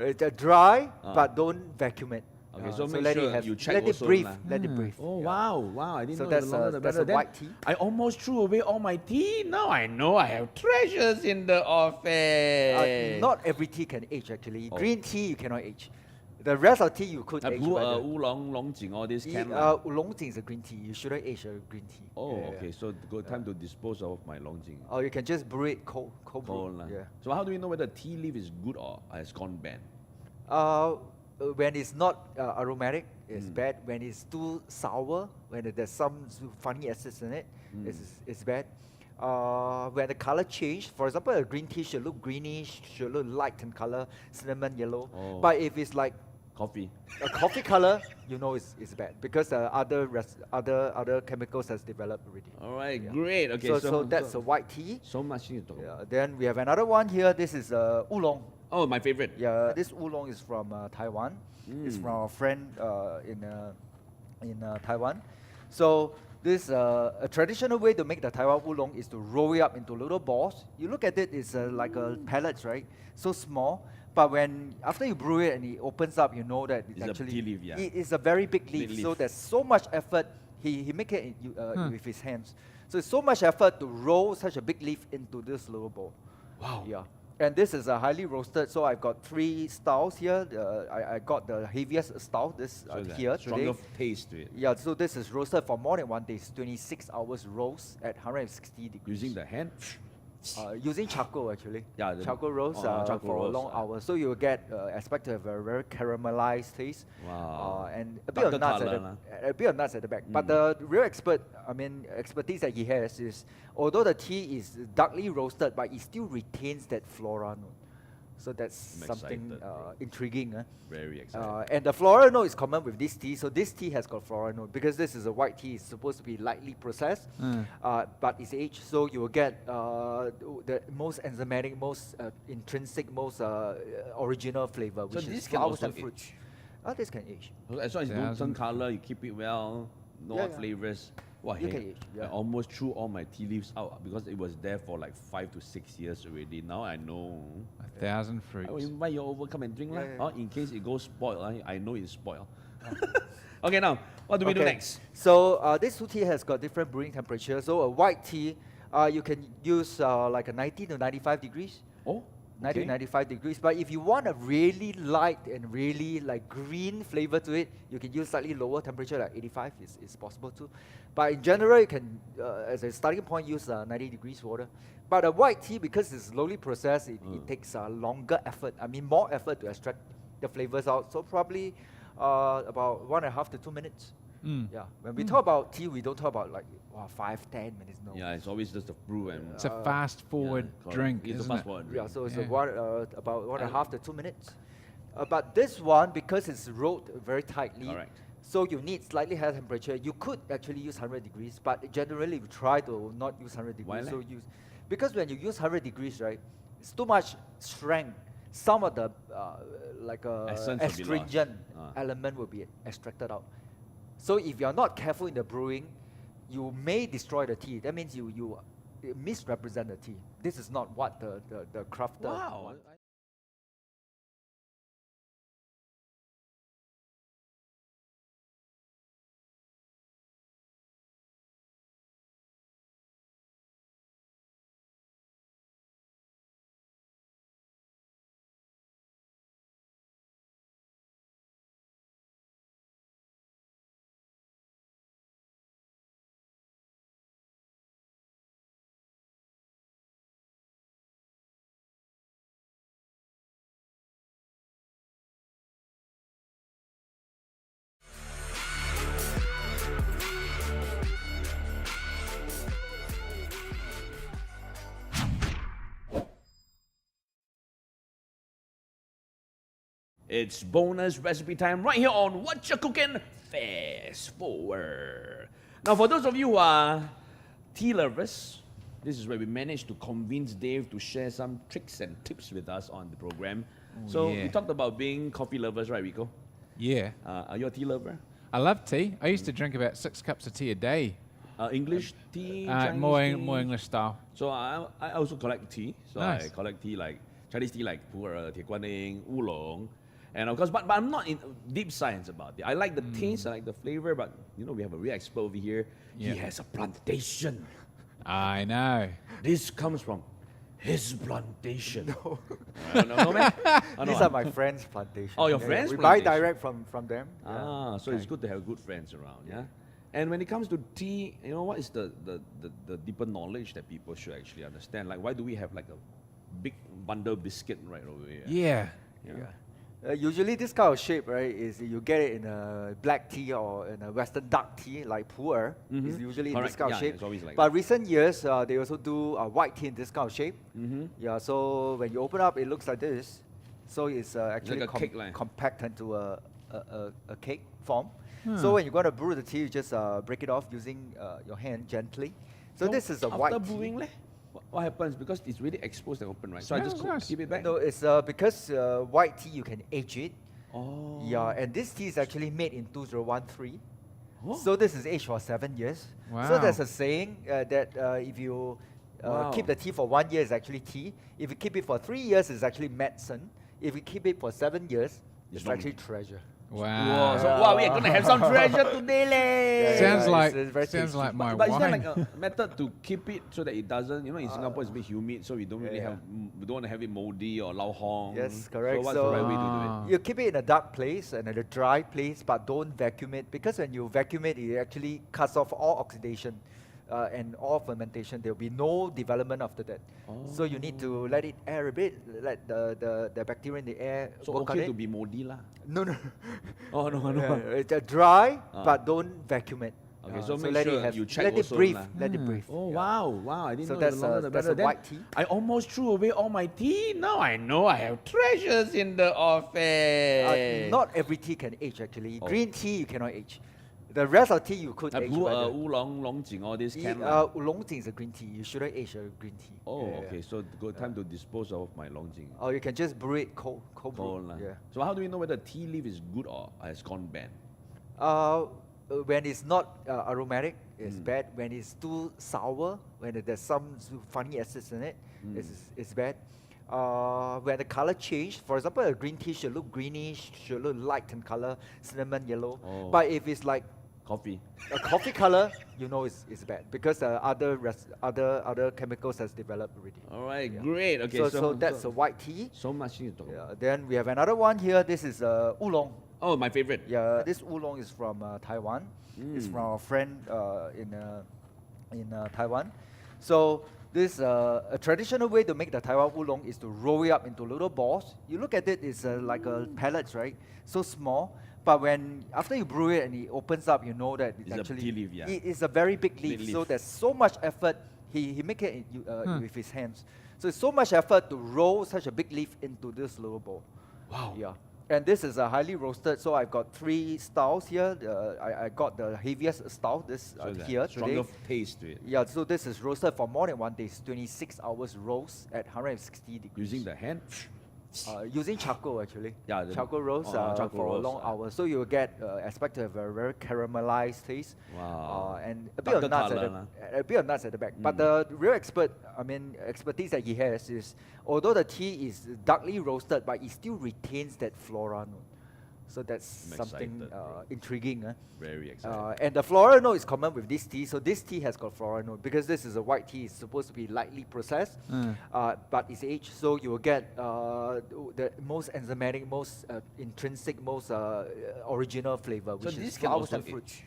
It's dry, but don't vacuum it. Okay, so make let sure it have, you check let it also breathe. lah. Let it breathe. Oh Yeah. wow, I didn't So know that's the longer a- the that's better. a Then white tea. I almost threw away all my tea. Now I know I have treasures in the office. Not every tea can age actually. Oh. Green tea you cannot age. The rest of tea you could I age. blew but the- oolong, longjing, all this can lah. Oolong is a green tea. You shouldn't age a green tea. Oh, Yeah, okay. yeah. So good time to dispose of my longjing. Or you can just brew it cold brew. Cold lah. Yeah. So how do we know whether tea leaf is good or has gone bad? When it's not aromatic, it's bad. When it's too sour, when there's some funny acids in it, it's bad. When the color change, for example, a green tea should look greenish, should look light in color, cinnamon yellow. Oh. But if it's like Coffee. a coffee color, you know it's bad, because other chemicals has developed already. All right, Yeah. great. Okay, so that's a white tea. so much things to talk about. Yeah. Then we have another one here. This is oolong. Oh, my favorite. Yeah, this oolong is from Taiwan. It's from a friend in Taiwan. So this a traditional way to make the Taiwan oolong is to roll it up into little balls. You look at it, it's like a pellets, right? So small. But when after you brew it and it opens up, you know that It's a actually tea leaf, yeah. it is a very big leaf. Big So leaf. there's so much effort. He make it with his hands. So it's so much effort to roll such a big leaf into this little bowl. Wow. Yeah. And this is a highly roasted, so I've got 3 styles here. I got the heaviest style, this So it's here a stronger today. taste to it. Yeah, so this is roasted for more than 1 day. It's 26 hours roast at 160 degrees. Using the hand. Using charcoal actually. Yeah, the- charcoal roast charcoal for roast, long hours. So you will get expect to have a very caramelized taste. Wow. And a bit of Darker nuts colour a bit of nuts at the back. But the real expertise that he has is, although the tea is darkly roasted, but it still retains that floral note. So that's I'm something excited, bro. intriguing. Very exciting. And the floral note is common with this tea. So this tea has got floral note because this is a white tea. It's supposed to be lightly processed, but it's aged. So you will get the most enzymatic, most intrinsic, most original flavor, which this is can flowers also and fruits. age? This can age. As long as you don't turn color, you keep it well, no Yeah, odd yeah. flavors. Wow, You hey, can age, yeah. I almost threw all my tea leaves out because it was there for like 5 to 6 years already. Now I know. 1,000 I will fruits. invite you over, come and drink lah. Yeah, yeah. In case it goes spoiled, I know it's spoiled. Okay, now, what do we do next? So this two tea has got different brewing temperature. So a white tea, you can use like a 90 to 95 degrees. Oh, 90 95 degrees. But if you want a really light and really like green flavor to it, you can use slightly lower temperature, like 85 is possible too. But in general, you can, as a starting point, use 90 degrees water. But a white tea, because it's slowly processed, it takes longer effort. I mean, more effort to extract the flavors out. So probably about 1.5 to 2 minutes. Yeah. When we talk about tea, we don't talk about like 5, 10 minutes. No. Yeah, it's always just a brew and. It's a fast forward drink, It's a isn't fast it? forward drink. Yeah, so it's about 1.5 to 2 minutes. But this one, because it's rolled very tightly, Correct. so you need slightly higher temperature. You could actually use 100 degrees, but generally we try to not use 100 degrees. Why So because when you use 100 degrees, right, it's too much strength. Some of the Essence will be astringent lost. element will be extracted out. So if you're not careful in the brewing, you may destroy the tea. That means you misrepresent the tea. This is not what the crafter Wow. wants. It's bonus recipe time right here on Wot'cha Cooking Fast Forward. Now, for those of you who are tea lovers, this is where we managed to convince Dave to share some tricks and tips with us on the program. So yeah. we talked about being coffee lovers, right, Ricco? Yeah. Are you a tea lover? I love tea. I used to drink about 6 cups of tea a day. English tea, Chinese More tea? more English style. So I also collect tea. So Nice. I collect tea like Chinese tea like pu'er, tie guan ning, oolong. And of course, but I'm not in deep science about it. I like the taste, I like the flavor, but you know, we have a real expert over here. Yeah. He has a plantation. I know. This comes from his plantation. No, man? Oh, no, These are my friends' plantation. Oh, your friends' We buy plantation. direct from them. So it's good to have good friends around, yeah? And when it comes to tea, you know, what is the deeper knowledge that people should actually understand? Like, why do we have like a big bundle biscuit right over here? Yeah. Usually this kind of shape, right, is you get it in a black tea or in a Western dark tea, like pu'er. It's usually in this Correct. kind of Yeah, shape. it's always like But recent years, they also do white tea in this kind of shape. Yeah, so when you open up, it looks like this. So it's actually like a cake line. compact into a cake form. So when you're going to brew the tea, you just break it off using your hand gently. So this is a white After tea. brewing, what happens? Because it's really exposed and open, right? So I just Smells nice. keep it back. No, it's because white tea, you can age it. Oh. Yeah, and this tea is actually made in 2013. Oh. So this is aged for 7 years. So Wow. there's a saying that if you Wow. keep the tea for 1 year, it's actually tea. If you keep it for 3 years, it's actually medicine. If you keep it for 7 years, it's long. actually treasure. Wow. Wow, so wow, we're gonna have some treasure today, leh. Sounds Yeah, like it's very sounds tasty. like my But is there wine. like a method to keep it so that it doesn't, you know, in Singapore it's a bit humid, so we don't really Yeah. have, we don't want to have it moldy or lao hong. Yes, correct. So what's So- the right way to do Ah. it? You keep it in a dark place and in a dry place, but don't vacuum it, because when you vacuum it, it actually cuts off all oxidation and all fermentation. There will be no development after that. So you need to let it air a bit, let the bacteria in the air So work on okay it. to be moldy lah. No, no. Oh no, Yeah, no. it's dry, Ah. but don't vacuum it. Okay, so make let sure it have, you check let it also breathe. lah. Let it breathe. Oh Yeah. wow, I didn't So know that's the longer a- the that's better. a Then white tea. I almost threw away all my tea. Now I know I have treasures in the office. Not every tea can age actually. Oh. Green tea you cannot age. The rest of tea you could I age. blew but the- oolong, longjing, all this can lah. Oolong is a green tea. You shouldn't age a green tea. Oh, Yeah, yeah. okay. So good time to dispose of my longjing. Or you can just brew it cold brew. Cold lah. Yeah. So how do we know whether tea leaf is good or has gone bad? When it's not aromatic, it's Mm. bad. When it's too sour, when there's some funny acids in it, it's bad. When the color change, for example, a green tea should look greenish, should look light in color, cinnamon yellow. Oh. But if it's like Coffee. A coffee color, you know is bad because other chemicals has developed already. All right, Yeah. great. Okay, So that's a white tea. so much things to talk about. Yeah, then we have another one here. This is oolong. Oh, my favorite. Yeah, this oolong is from Taiwan. It's from a friend in Taiwan. So this a traditional way to make the Taiwan oolong is to roll it up into little balls. You look at it, it's like a pellets, right? So small. But when after you brew it and it opens up, you know that It's a actually tea leaf, yeah. it is a very big leaf. Big So leaf. there's so much effort. He make it with his hands. So it's so much effort to roll such a big leaf into this little bowl. Wow. Yeah. And this is a highly roasted, so I've got 3 styles here. I got the heaviest style, this So that here stronger today. taste to it. Yeah, so this is roasted for more than 1 day. It's 26 hours roast at 160 degrees. Using the hand. Using charcoal actually. Yeah, the- charcoal roast charcoal for roast, long hours. So you will get expect to have a very caramelized taste. Wow. And a bit of Darker nuts colour, a bit of nuts at the back. But the real expertise that he has is, although the tea is darkly roasted, but it still retains that floral note. So that's I'm something excited, bro. intriguing. Very exciting. And the floral note is common with this tea. So this tea has got floral note because this is a white tea. It's supposed to be lightly processed, but it's aged. So you will get the most enzymatic, most intrinsic, most original flavor, which this is can flowers also and fruits.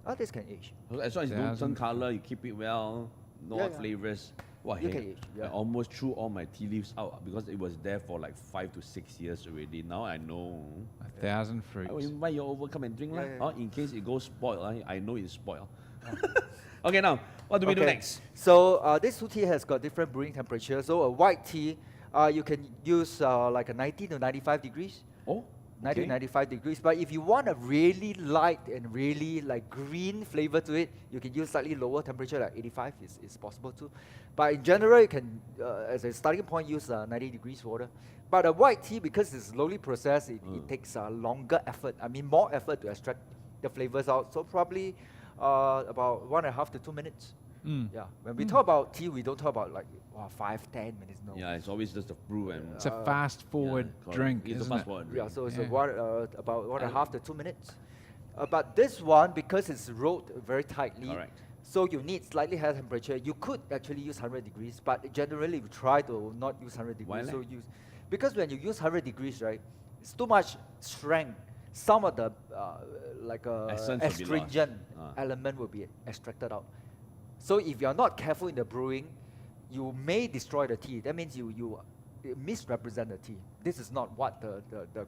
age? This can age. As long as you don't turn color, you keep it well, no Yeah, odd yeah. flavors. Wow, You hey, can age, yeah. I almost threw all my tea leaves out because it was there for like 5 to 6 years already. Now I know. 1,000 I will fruits. invite you over, come and drink lah. Yeah, yeah. In case it goes spoiled, I know it's spoiled. Okay, now, what do we do next? So this two tea has got different brewing temperature. So a white tea, you can use like a 90 to 95 degrees. Oh, 90 okay. 95 degrees. But if you want a really light and really like green flavor to it, you can use slightly lower temperature, like 85 is possible too. But in general, you can, as a starting point, use 90 degrees water. But a white tea, because it's slowly processed, it takes longer effort. I mean, more effort to extract the flavors out. So probably about 1.5 to 2 minutes. Yeah. When we talk about tea, we don't talk about like 5, 10 minutes. No. Yeah, it's always just a brew and It's a fast forward correct. drink, It's a isn't fast it? forward Yeah, drink. so it's Yeah. about 1.5 to 2 minutes. But this one, because it's rolled very tightly, Correct. so you need slightly higher temperature. You could actually use 100 degrees, but generally we try to not use 100 degrees. Why So leh? because when you use 100 degrees, right, it's too much strength. Some of the Essence will be lost. astringent Ah. element will be extracted out. So if you are not careful in the brewing, you may destroy the tea. That means you misrepresent the tea. This is not what the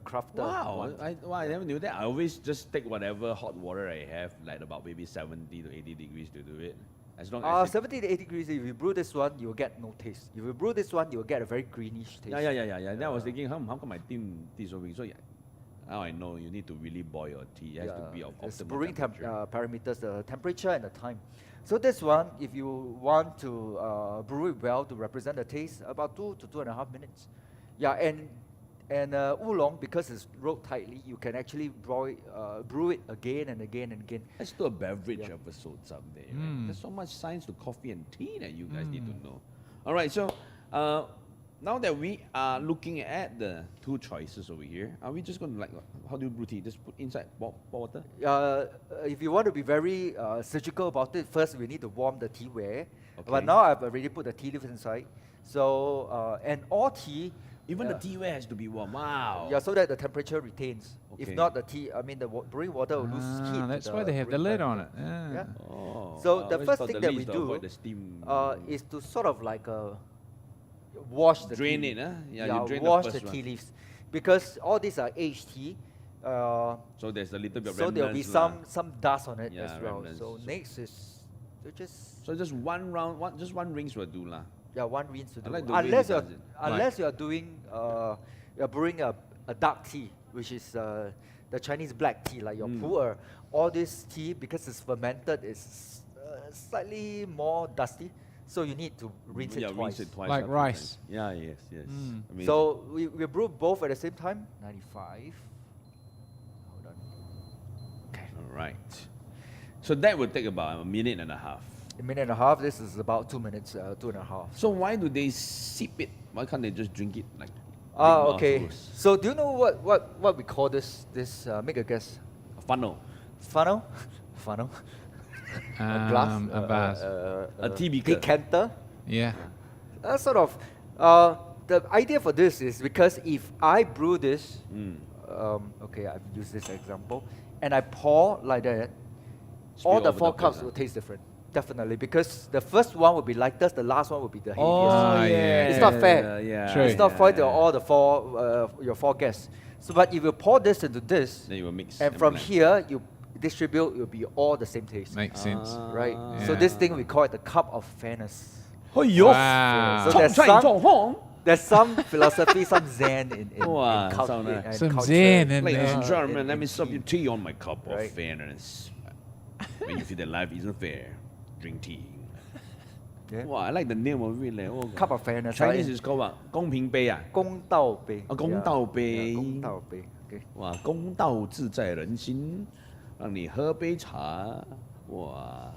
crafter Wow, wants. I never knew that. I always just take whatever hot water I have, like about maybe 70 to 80 degrees to do it. As long as it- 70 to 80 degrees, if you brew this one, you will get no taste. If you brew this one, you will get a very greenish taste. Yeah. Then I was thinking, how come my tea is so weak? So yeah, now I know you need to really boil your tea. It has to be of It's optimal brewing temperature. parameters, the temperature and the time. So this one, if you want to brew it well to represent the taste, about 2 to 2.5 minutes. Yeah, and oolong, because it's rolled tightly, you can actually brew it again and again and again. Let's do a beverage Yeah. episode someday. Right? There's so much science to coffee and tea that you guys need to know. All right, so now that we are looking at the 2 choices over here, are we just going to like, how do you brew tea? Just put inside boil water? If you want to be very surgical about it, first we need to warm the tea ware. Okay. But now I've already put the tea leaves inside. So, and all tea, Even the tea ware has to be warm. Wow. yeah, so that the temperature retains. If Okay. not, the tea, I mean, the brewing water will lose heat. to That's why they have the brewing lid on it. parameter. Yeah. Oh, So I the always first thought thing the that lid we is to do, avoid the steam. Is to sort of like wash the Drain tea. it, huh? Yeah, you drain the wash first the one. tea leaves. Because all these are aged tea. So there's a little bit of So there'll be remnants lah. some dust on it Yeah, as well. remnants. So next is to just So just one round, just one rinse will do lah. one rinse to do. like the way he unless does it. unless you are doing you're brewing a dark tea, which is the Chinese black tea, like your pu'er. All this tea, because it's fermented, is slightly more dusty. So you need to rinse Yeah, it twice. rinse it twice. Like a few rice. times. Yeah, yes. Amazing. So we brew both at the same time. 95. Hold on. Okay. all right. So that would take about a minute and a half. A minute and a half. This is about 2 minutes, 2.5. So why do they sip it? Why can't they just drink it like? Okay. mouthfuls? So do you know what we call this? Make a guess. A funnel. Funnel? funnel, a glass, a vase. A tea beaker. decanter. Yeah. Sort of. The idea for this is because if I brew this, okay, I've used this example, and I pour like that, all the over four the cups place, will taste different. Definitely, because the first one will be lightest, the last one will be the heaviest. Oh, yeah. It's not fair. Yeah. True. It's not fair to all the your four guests. So, but if you pour this into this, Then you will mix. and from blend. here you distribute, it will be all the same taste. Makes sense. Right. So Yeah. this thing we call it the cup of fairness. Wow. So there's some philosophy, some zen in Wow, cult- so nice. in Some culture. zen in Ladies there. and gentlemen, in- let me in serve you tea on my cup of Right. fairness. When you feel that life isn't fair, drink tea. Yeah. Wow, I like the name of it. Like, oh, Cup of fairness. Chinese right? is called what? 公平杯啊？公道杯。公道杯。 Yeah, 公道杯。Okay. 哇，公道自在人心，让你喝杯茶。哇，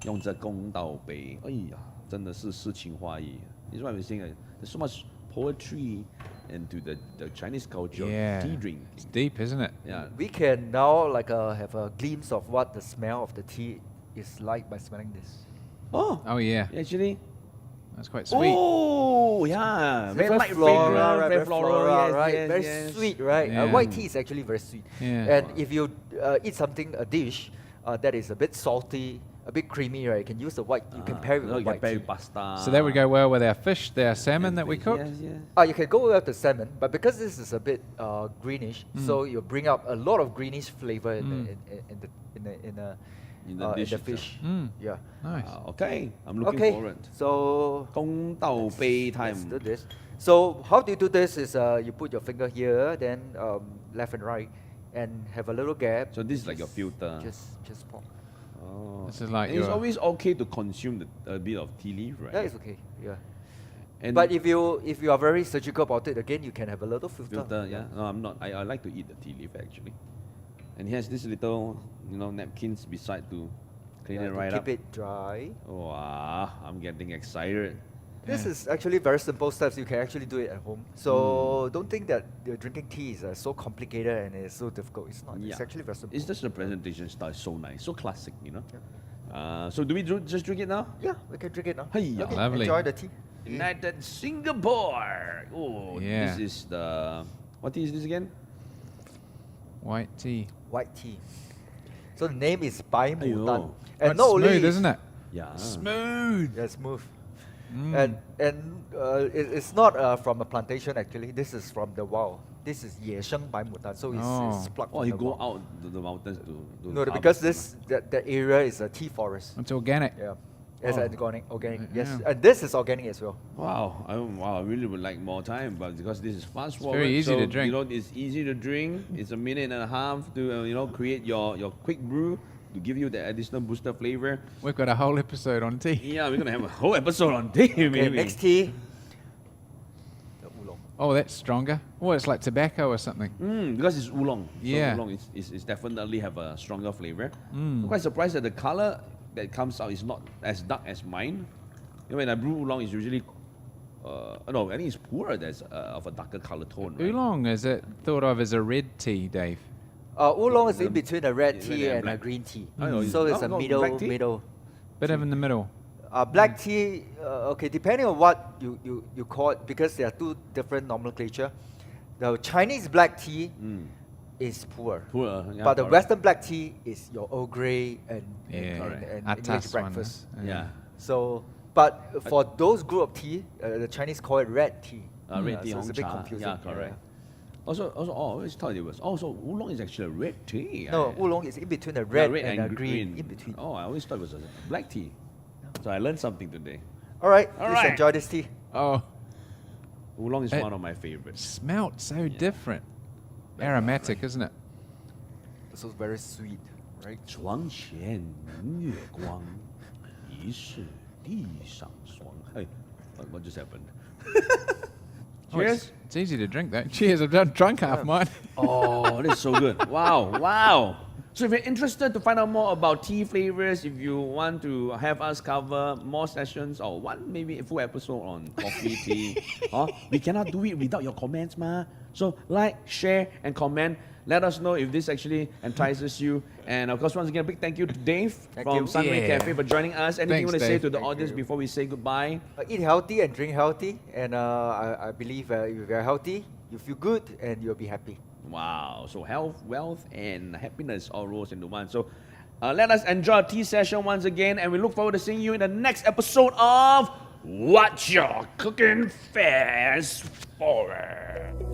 用这公道杯，哎呀，真的是诗情画意。This is why we're saying there's so much poetry into the Chinese culture Yeah. of tea drink. It's deep, isn't it? Yeah. We can now like have a glimpse of what the smell of the tea is like by smelling this. Oh, Oh, yeah. actually. That's quite sweet. Oh, yeah. Very light floral, fragrance, right? very floral, yes, right? yes, Very yes. sweet, right? Yeah. White tea is actually very sweet. Yeah. And if you eat something, a dish that is a bit salty, a bit creamy, right? You can use the white. You can pair it with you the can white pair tea. with pasta. So that would go well with our fish, our salmon that we cook. Yes, yes. You can go with the salmon, but because this is a bit greenish, so you bring out a lot of greenish flavor in the dish itself. fish. Mm. Yeah. Nice. Okay, I'm looking Okay. forward. So 公道杯 let's time. do this. So how do you do this? Is you put your finger here, then left and right, and have a little gap. So this is like your filter. Just pour. Oh. This is like And it's your- always okay to consume a bit of tea leaf, right? Yeah, it's okay. Yeah. And But if you are very surgical about it, again, you can have a little filter. filter, yeah. No, I'm not. I like to eat the tea leaf actually. And he has this little, napkins beside to clean Yeah, it to right keep up. it dry. Wow, I'm getting excited. This is actually very simple steps. You can actually do it at home. So don't think that drinking tea is so complicated and it's so difficult. It's not. It's Yeah. actually very simple. It's just the presentation style is so nice, so classic, So do we just drink it now? Yeah, we can drink it now. Hey-ya. Okay, Lovely. enjoy the tea. United Singapore. Oh, Yeah. this is the what tea is this again? White tea. White tea. So the name is Bai Mu Aiyo. Tan. Quite And not only smooth, isn't it? Yeah. Smooth. Yeah, smooth. Mm. And it's not from a plantation actually. This is from the wild. This is 野生白牡丹, so it's plucked Oh, from you the go wild. out to the mountains to No, harvest because them. that area is a tea forest. It's organic. Yeah, it's Oh. organic. Yes, Yeah. and this is organic as well. Wow, I really would like more time, but because this is fast forward, very easy so, to drink. It's easy to drink. It's a minute and a half to create your quick brew to give you the additional booster flavor. We've got a whole episode on tea. Yeah, we're gonna have a whole episode on tea. Okay, maybe. next tea. The oolong. Oh, that's stronger. Oh, it's like tobacco or something. Because it's oolong. Yeah. So oolong is definitely have a stronger flavor. Mm. I'm quite surprised that the color that comes out is not as dark as mine. When I brew oolong, it's usually no, I think it's purer that's of a darker color tone. Right? Oolong, is it thought of as a red tea, Dave? Oolong is in between a red red tea and and a black. green tea. I know, So it's no, a no, middle black tea? middle. Bit of in the middle. Black tea, okay, depending on what you call it, because there are two different nomenclature. The Chinese black tea is poor, Purer, yeah, but the correct. Western black tea is your Earl Grey and correct. English Atas one, breakfast. Yeah. So, but for those group of tea, the Chinese call it red tea. Red tea, so it's a bit Hong Cha. confusing. Yeah, correct. Also, I always thought it was. So oolong is actually a red tea. No, oolong is in between the red, and the green. In between. Oh, I always thought it was a black tea. So I learned something today. All right, All please right. enjoy this tea. Oh, Oolong is It- one of my favorites. smelt so different. Aromatic, isn't it? So very sweet, right? 床前明月光，疑是地上霜。Hey, what just happened? Oh, it's easy to drink though. Cheers, I've done drunk half mine. Oh, this is so good. Wow. So if you're interested to find out more about tea flavors, if you want to have us cover more sessions or one maybe a full episode on coffee, tea, we cannot do it without your comments, ma. So like, share, and comment. Let us know if this actually entices you. And of course, once again, a big thank you to Dave Thank from you. Sunway Yeah. Cafe for joining us. Anything you Thanks, want to say Dave. to the Thank audience you. before we say goodbye? Eat healthy and drink healthy, and I believe if you're healthy, you feel good and you'll be happy. Wow. So health, wealth, and happiness all rolls into one. So let us enjoy our tea session once again, and we look forward to seeing you in the next episode of Wot'cha Cooking Fast Forward.